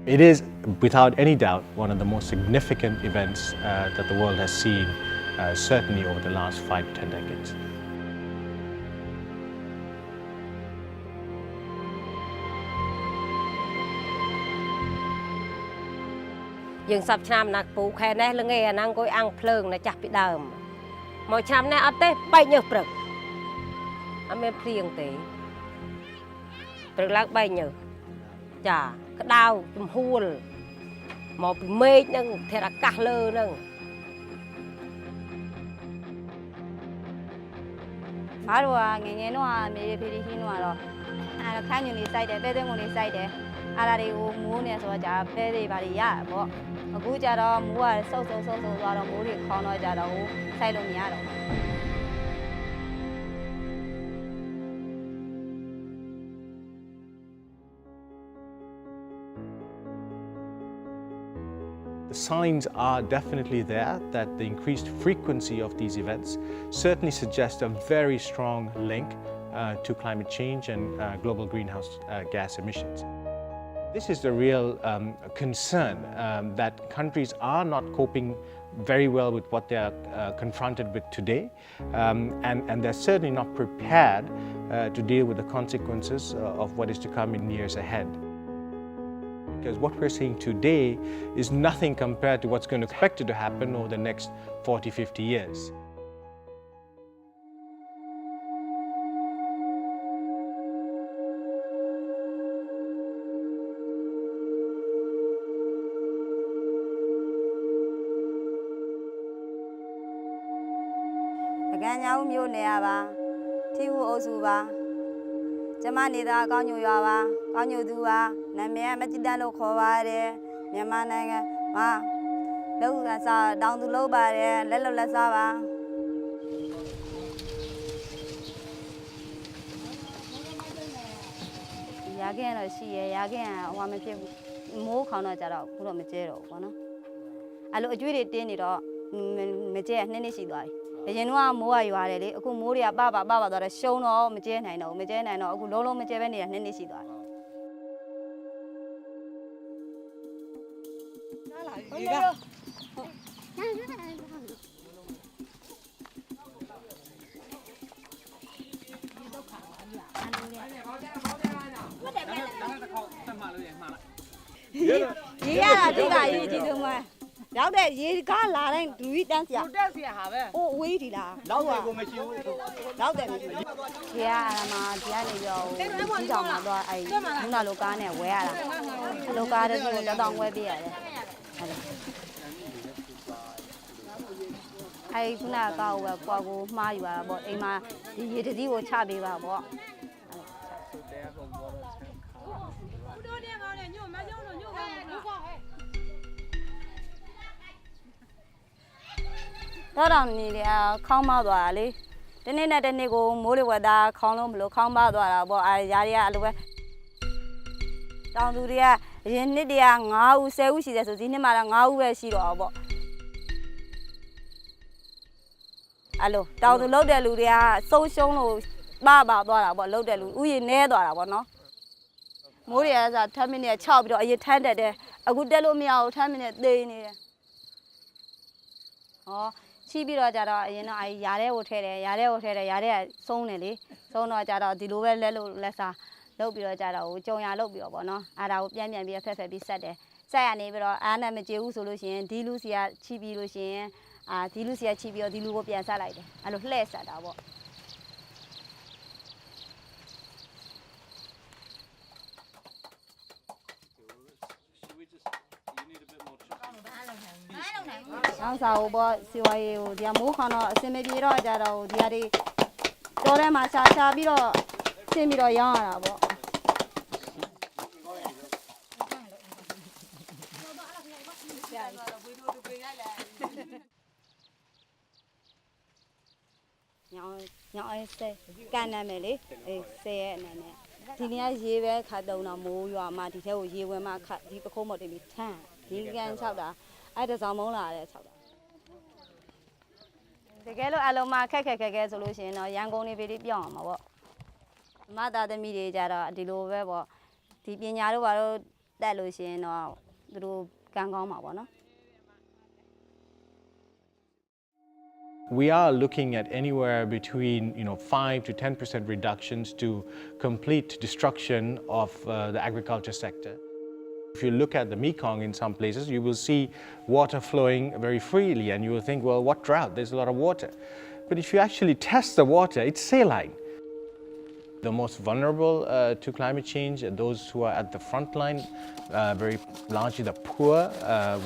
It is, without any doubt, one of the most significant events that the world has seen, certainly over the last 5 to 10 decades. Dương sắp năm nạc phụ khe này là nghe năng coi ăn phơn là chặt bị đờm. Mỗi năm này ở đây bay nhớ bực. Anh em riêng tí. Bực lắc bay nhớ. Chà, cái đau, chùm hùl. Mà bị mê nâng, thế là cắt lơ nâng. Má rồi, nghe nó mê phê đi khi nó rồi. Khá nhiều người say đấy, bé tên người say đấy. Là đi mua nè, rồi chả bé đi bà đi à, bộ. Cú chả đó mua sâu rồi mua thì khó nói chả đó say luôn nhá rồi. The signs are definitely there that the increased frequency of these events certainly suggests a very strong link to climate change and global greenhouse gas emissions. This is the real concern that countries are not coping very well with what they are confronted with today, and they're certainly not prepared to deal with the consequences of what is to come in years ahead. Because what we're seeing today is nothing compared to what's going to expected to happen over the next 40, 50 years. Cái nhau nhiều nè bà, thiếu ô su bà. Cho mà nè ta có nhiều bà, có nhiều thứ bà. Nè mẹ chỉ đang lâu khó bà đấy, mẹ mà này mà lâu là sao, đau từ lâu bà đấy, lấy lâu là sao bà. Giá cái là xí, giá cái hoa mấy cái mua không nói chả đâu, cũng không chế đâu, phải không? Alo chui đi tiền đi đó, mấy chế nên xí đói. Bây giờ mua ai vào đây, aku mua đi ba đó là show nó, mấy chế này nó, aku lâu mấy chế bên này nên xí đói. Gì à, chúng ta gì chứ không mà. Lão đây gì có là đây đuổi đang xả. Ô quý thì là. Lão à. Lão đây. Thì mà thì này rồi. Chúng ta mà đòi ai chúng ta lô cá này quay à. Lô cá đó thì nó đang quay bia đấy. Ai chúng ta cao qua qua màอยู่à bộ ai mà gì thì vô cha bia vào bộ. Đó là gì không bao giờ đi, thế nên là đây cô mua được đã không luôn được không bao giờ là bỏ ai ra đi à lúc ấy, trong túi à, hiện nay đi à ngáo xéo xí đấy, rồi mà là ngáo về xí đó bỏ, alo, trong túi lâu để lúc đi à, sâu xuống rồi ba đó là bỏ lâu để lúc, ui nè đó là bỏ nó, mua đi à, giờ tham mình chào bị đó, ai tham đấy đấy, à cứ để lúc mình tham mình đây nè, chỉ biết là giờ đó, nó ai giá đấy giá đấy xong này đi, xong nó giờ đó đi lúc về lấy sao, lúc biết là giờ đó trong nhà lúc biết bỏ nó, à đâu biến bị phê bị sát đấy, sát anh ấy biết là anh em mình chịu solo xin, đi lúc xia chỉ biết lúc xin, đi lúc xia chỉ biết đi lúc có biến sát lại đấy, à lúc lấy sát đó bỏ. Sáng sau bỏ siêu ai đi mua khăn nó xem mấy bữa rồi giờ đâu đi đi cho nên mà xa bữa rồi xem bữa rồi yang à bỏ nhỏ xe can này mày đi xe này nè thì này gì về khát đầu nào mua rồi mà thì theo gì về mà khát thì có không một để bị thang thì cái sao đó ai được sao món là đấy sao đó cái lúc alo mà cái solution nó yang công này về đi biển mà bỏ mà ta để mi đi ra đó đi lô về bỏ thì bên nhà đó vào တက်လို့ရှိရင်တော့သူတို့ကံကောင်းမှာပေါ့နော် We are looking at anywhere between 5 to 10% reductions to complete destruction of the agriculture sector. If you look at the Mekong in some places, you will see water flowing very freely and you will think, well, what drought? There's a lot of water. But if you actually test the water, it's saline. The most vulnerable to climate change are those who are at the front line, very largely the poor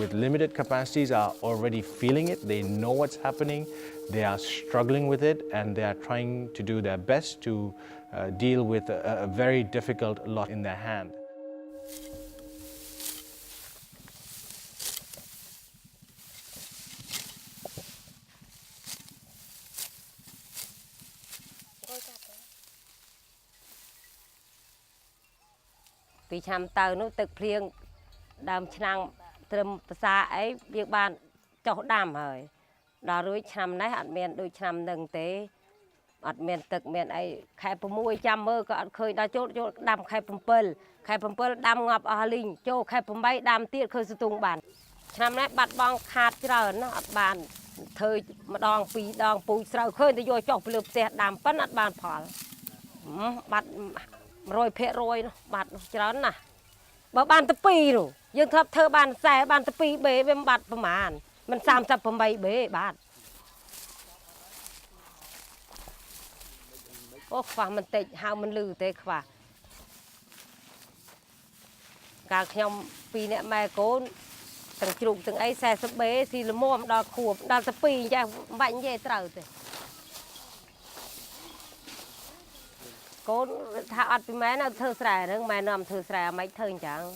with limited capacities are already feeling it. They know what's happening, they are struggling with it, and they are trying to do their best to deal with a very difficult lot in their hand. Vì chăm tàu nó tự phiền đam chăng trầm xa ấy việc bạn cho đam rồi đó rồi chăm này hạt miền đôi chăm đừng tế hạt miền tự miền ấy khai bơm môi chăm mơ có khơi đã chốt đam khai bơm đam ngập ở linh cho khai bơm bay đam tiết khơi tung bản chăm này bắt bong khát chờ nó bàn thời mà đòn pùi sầu khơi thì vô chọc lượp xe đam bắt nát bàn phở bắt rồi phê rồi bắt chán nè bảo ban tập pi rồi dương thấp thơ ban xe ban tập pi bể bên bắtประมาณ mình xăm sập bấm bay bể bắt ô khoa mình tệ hao mình lư tệ khoa cả nhom pi nè mẹ cố từng chục từng ấy xe sập bể thì là mua đo khua đo tập pi ra vạnh về trời thế cố thà ăn với mẹ nó thơ sài nữa mẹ nằm thơ sài mấy thơ chẳng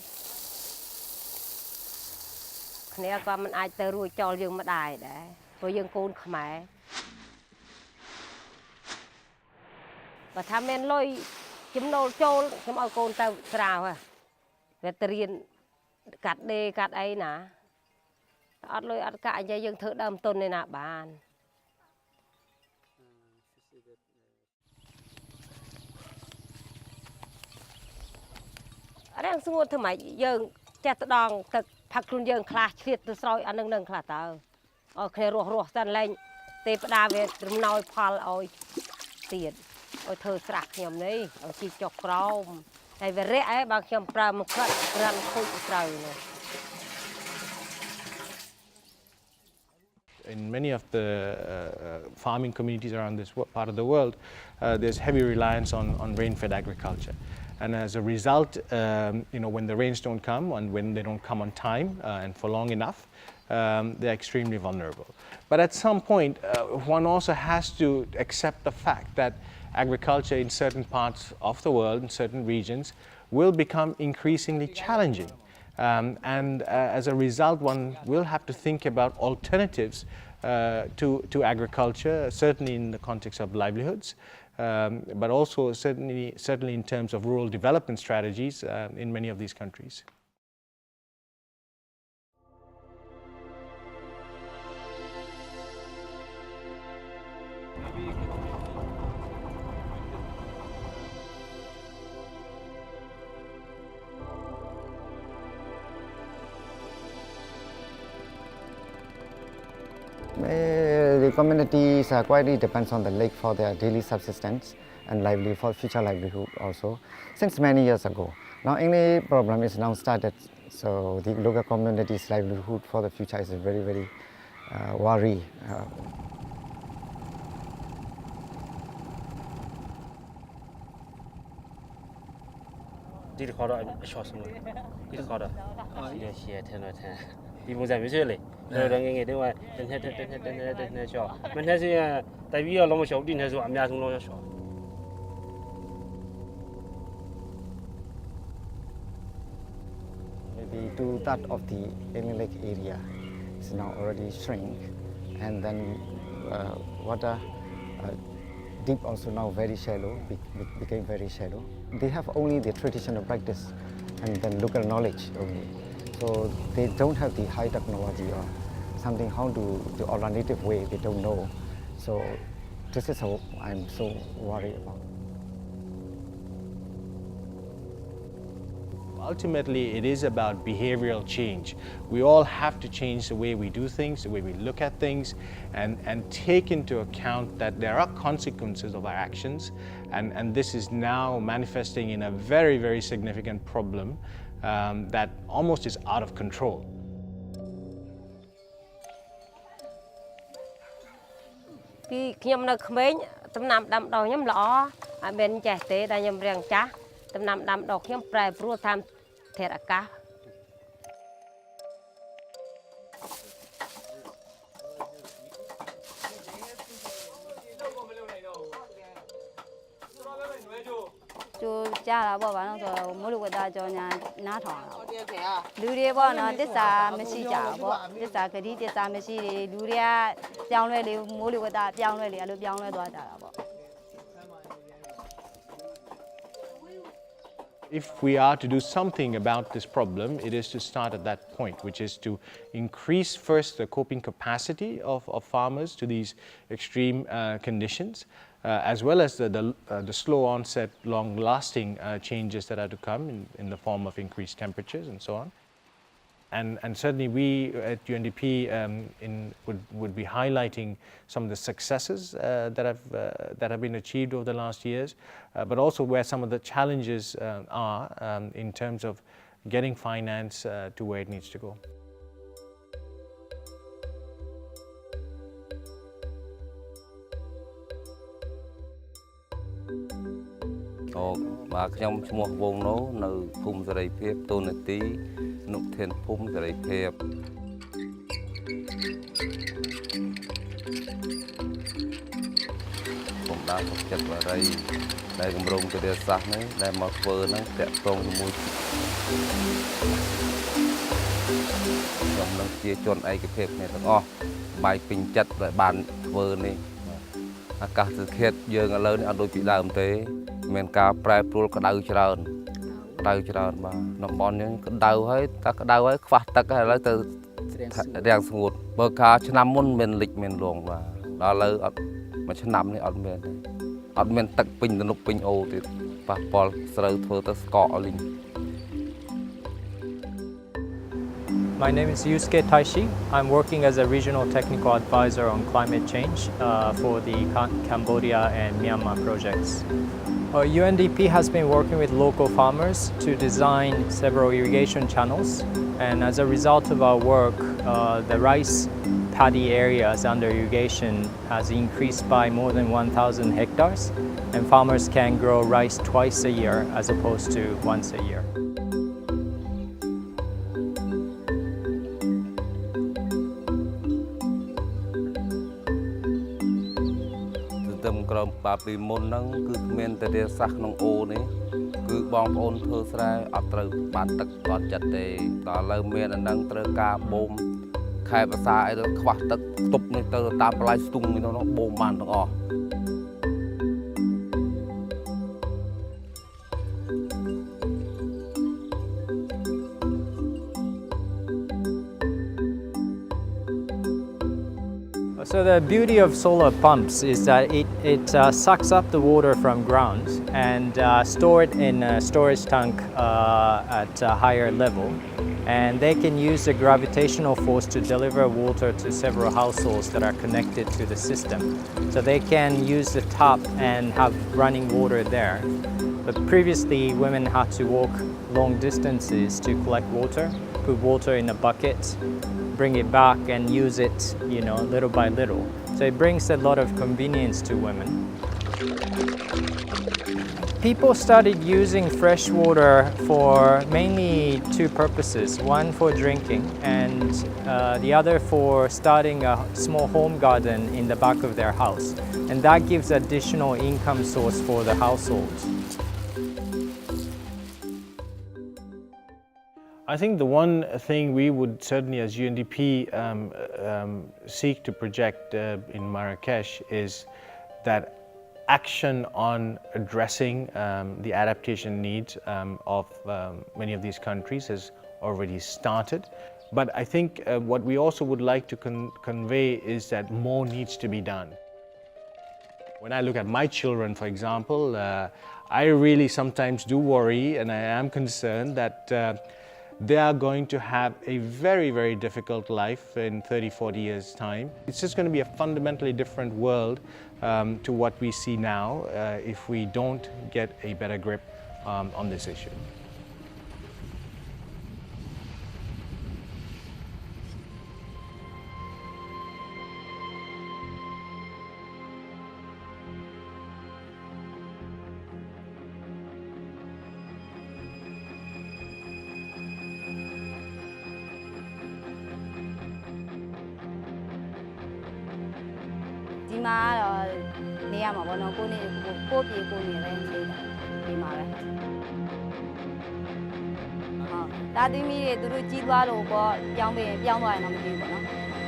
này con mình ai tới rồi cho dương mà đài để rồi dương côn khmẻ và tham men lôi chấm nô trôi chấm ao côn tao rào à về tiền cắt đê cắt ấy nè ăn lôi ăn cạn cho dương thợ đâm tôn này nè bàn đang sinh hoạt thương mại dương chặt đòn thực phật luôn dương khla thiệt từ soi ăn nâng khla tờ ở khe ruột dần lên tê đa về nói phal ôi tiền ôi thơ sạc nhom này ở chỉ chọc rau hay về rẽ bằng nhom pra một khát răn khôi trời này. In many of the farming communities around this part of the world, there's heavy reliance on rain-fed agriculture. And as a result, when the rains don't come and when they don't come on time and for long enough, they're extremely vulnerable. But at some point, one also has to accept the fact that agriculture in certain parts of the world, in certain regions, will become increasingly challenging. As a result, one will have to think about alternatives to agriculture, certainly in the context of livelihoods, but also certainly in terms of rural development strategies in many of these countries. The communities quite depends on the lake for their daily subsistence and livelihood, for future livelihood also, since many years ago. Now any problem is now started, so the local community's livelihood for the future is very, very worry. Đi được khó rồi, short xong rồi. Đi được khó rồi. Share thế nói thế. Đi mua giảm biết rồi. Rồi đang nghe tiếng ngoài, tên short. Mình thấy là tại vì là một số điện thoại số âm nhạc cũng lo short. Maybe 2/3 of the Alien Lake area is now already shrink, and then water deep also now very shallow, became very shallow. They have only the traditional practice and then local knowledge only. So they don't have the high technology or something how to the alternative way, they don't know. So this is how I'm so worried about. Ultimately, it is about behavioral change. We all have to change the way we do things, the way we look at things, and take into account that there are consequences of our actions. And this is now manifesting in a very, very significant problem that almost is out of control. ពីខ្ញុំនៅក្មេងដំណាំដាំដុះខ្ញុំល្អអត់មានចេះទេតែខ្ញុំរៀងចាស់ដំណាំដាំដុះខ្ញុំប្រែប្រួលតាមធាតុអាកាស ကျိုးကြတာပေါ့ဗာနော်ဆိုတော့မိုးလေဝသကြောညာနားထောင်တာပေါ့လူတွေပေါ့နော်တစ္ဆာမရှိကြဘူးပေါ့တစ္ဆာဂတိတစ္ဆာမရှိတွေလူတွေကပြောင်းလဲလေမိုးလေဝသပြောင်းလဲလေအဲ့လိုပြောင်းလဲသွားကြတာပေါ့ If we are to do something about this problem, it is to start at that point, which is to increase first the coping capacity of farmers to these extreme conditions, as well as the slow onset, long-lasting changes that are to come in the form of increased temperatures and so on. And certainly we at UNDP would be highlighting some of the successes that have been achieved over the last years, but also where some of the challenges are in terms of getting finance to where it needs to go. Oh, បាទខ្ញុំឈ្មោះវងណូនៅភូមិសេរីភាពតូននាទីនុធានភូមិសេរីភាពខ្ញុំបានសុខចិត្តបារីដែលគម្រោងវិទ្យាសាស្ត្រនេះដែលមកធ្វើហ្នឹងតាក់ទងជាមួយខ្ញុំនឹងជាជនឯកភាពគ្នាទាំងអស់បាយពេញចិត្តដែលបានធ្វើនេះអាកាសធាតុយើងឥឡូវនេះអត់ដូចពីដើមទេមានការប្រែប្រួលក្តៅច្រើនបាទតំបន់យើងក្តៅហើយតែក្តៅហើយខ្វះទឹកហើយឥឡូវទៅរាំងស្ងួតបើកាលឆ្នាំមុនមានលិចមានលងបាទដល់ឥឡូវអត់មួយឆ្នាំនេះអត់មានទេអត់មានទឹកពេញទំនប់ពេញអូទៀតប៉ះពាល់ស្រូវធ្វើទៅស្កកអលីង My name is Yusuke Taishi. I'm working as a regional technical advisor on climate change for the Cambodia and Myanmar projects. UNDP has been working with local farmers to design several irrigation channels, and as a result of our work, the rice paddy areas under irrigation has increased by more than 1,000 hectares, and farmers can grow rice twice a year as opposed to once a year. Bà vì môn nâng cứ men tới đây sắc nông ô này cứ bom ôn thơ sài ở từ bàn tắc còn chặt để đó là men nâng từ ca bom khai bà sa ấy được khoác tắc tục này từ tam lai stung nó bom bàn được ọ So the beauty of solar pumps is that it sucks up the water from ground and store it in a storage tank at a higher level. And they can use the gravitational force to deliver water to several households that are connected to the system. So they can use the tap and have running water there. But previously, women had to walk long distances to collect water, put water in a bucket, bring it back and use it, little by little. So it brings a lot of convenience to women. People started using fresh water for mainly two purposes. One for drinking and the other for starting a small home garden in the back of their house. And that gives additional income source for the household. I think the one thing we would certainly as UNDP seek to project in Marrakesh is that action on addressing the adaptation needs of many of these countries has already started. But I think what we also would like to convey is that more needs to be done. When I look at my children, for example, I really sometimes do worry, and I am concerned that they are going to have a very, very difficult life in 30, 40 years' time. It's just going to be a fundamentally different world to what we see now if we don't get a better grip on this issue. Đi mà rồi nè mà bọn nó cô này cô bị cô này lên đi mà đấy. Đã đi mi tụi tôi chỉ qua rồi có giao ngoài nó mới đi bọn nó.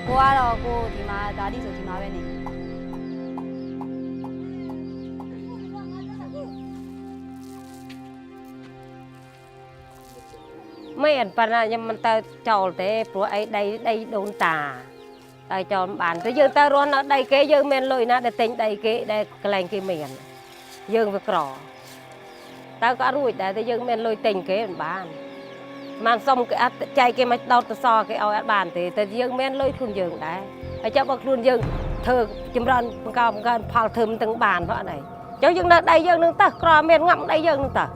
Cô à rồi cô thì mà đã đi rồi thì mà bên này. ไม่อันปานนั้นยังมันเตาจอลเตะปลัวไอ้ได้โดนตาตาจอลบานแต่ยังเตาร้อนนะได้เกยยังเมนลอยนะได้เต็งได้เกยได้แกล้งเกยเมนยังไปกรอตาก็รู้แต่ยังเมนลอยเต็งเกยบ้านมันส่งใจเกยมาดาวตะซอเกยเอาบ้านแต่ยังเมนลอยคลุนยังได้ไอ้เจ้าบอกคลุนยังเธอจำรันการพาเธอมันถึงบ้านเพราะอะไรเจ้ายังได้ยังนึงตากรอเมนงับได้ยังนึงตา